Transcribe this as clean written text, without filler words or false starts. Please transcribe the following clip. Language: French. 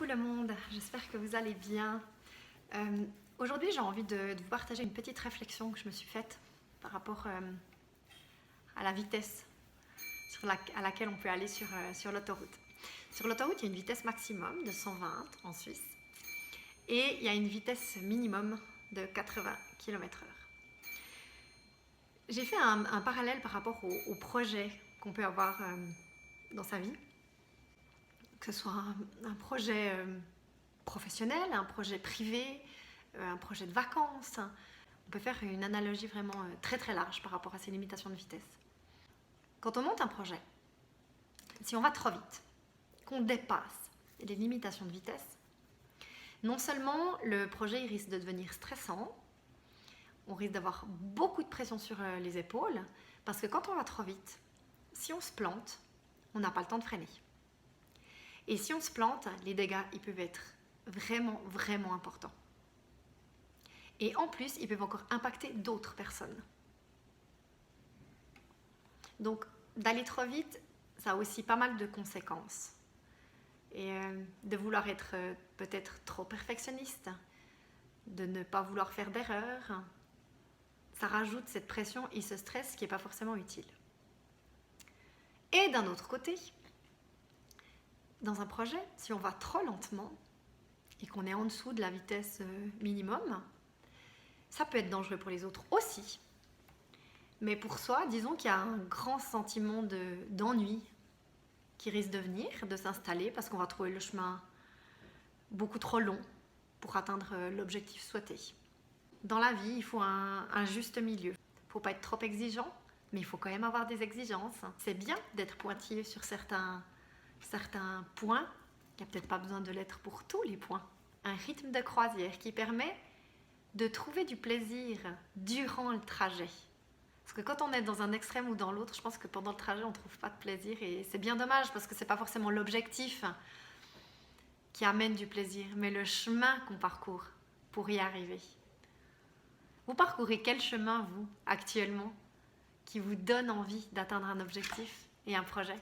Coucou le monde, j'espère que vous allez bien. Aujourd'hui, j'ai envie de vous partager une petite réflexion que je me suis faite par rapport à la vitesse à laquelle on peut aller sur l'autoroute. Sur l'autoroute, il y a une vitesse maximum de 120 en Suisse et il y a une vitesse minimum de 80 km/h. J'ai fait un parallèle par rapport au projet qu'on peut avoir dans sa vie, que ce soit un projet professionnel, un projet privé, un projet de vacances. On peut faire une analogie vraiment très très large par rapport à ces limitations de vitesse. Quand on monte un projet, si on va trop vite, qu'on dépasse les limitations de vitesse, non seulement le projet il risque de devenir stressant, on risque d'avoir beaucoup de pression sur les épaules, parce que quand on va trop vite, si on se plante, on n'a pas le temps de freiner. Et si on se plante, les dégâts ils peuvent être vraiment, vraiment importants. Et en plus, ils peuvent encore impacter d'autres personnes. Donc, d'aller trop vite, ça a aussi pas mal de conséquences. Et de vouloir être peut-être trop perfectionniste, de ne pas vouloir faire d'erreurs, ça rajoute cette pression et ce stress qui n'est pas forcément utile. Et d'un autre côté, dans un projet, si on va trop lentement et qu'on est en dessous de la vitesse minimum, ça peut être dangereux pour les autres aussi. Mais pour soi, disons qu'il y a un grand sentiment d'ennui qui risque de venir, de s'installer, parce qu'on va trouver le chemin beaucoup trop long pour atteindre l'objectif souhaité. Dans la vie, il faut un juste milieu. Il ne faut pas être trop exigeant, mais il faut quand même avoir des exigences. C'est bien d'être pointilleux sur certains points. Il n'y a peut-être pas besoin de l'être pour tous les points. Un rythme de croisière qui permet de trouver du plaisir durant le trajet. Parce que quand on est dans un extrême ou dans l'autre, je pense que pendant le trajet, on ne trouve pas de plaisir. Et c'est bien dommage parce que ce n'est pas forcément l'objectif qui amène du plaisir, mais le chemin qu'on parcourt pour y arriver. Vous parcourez quel chemin, vous, actuellement, qui vous donne envie d'atteindre un objectif et un projet ?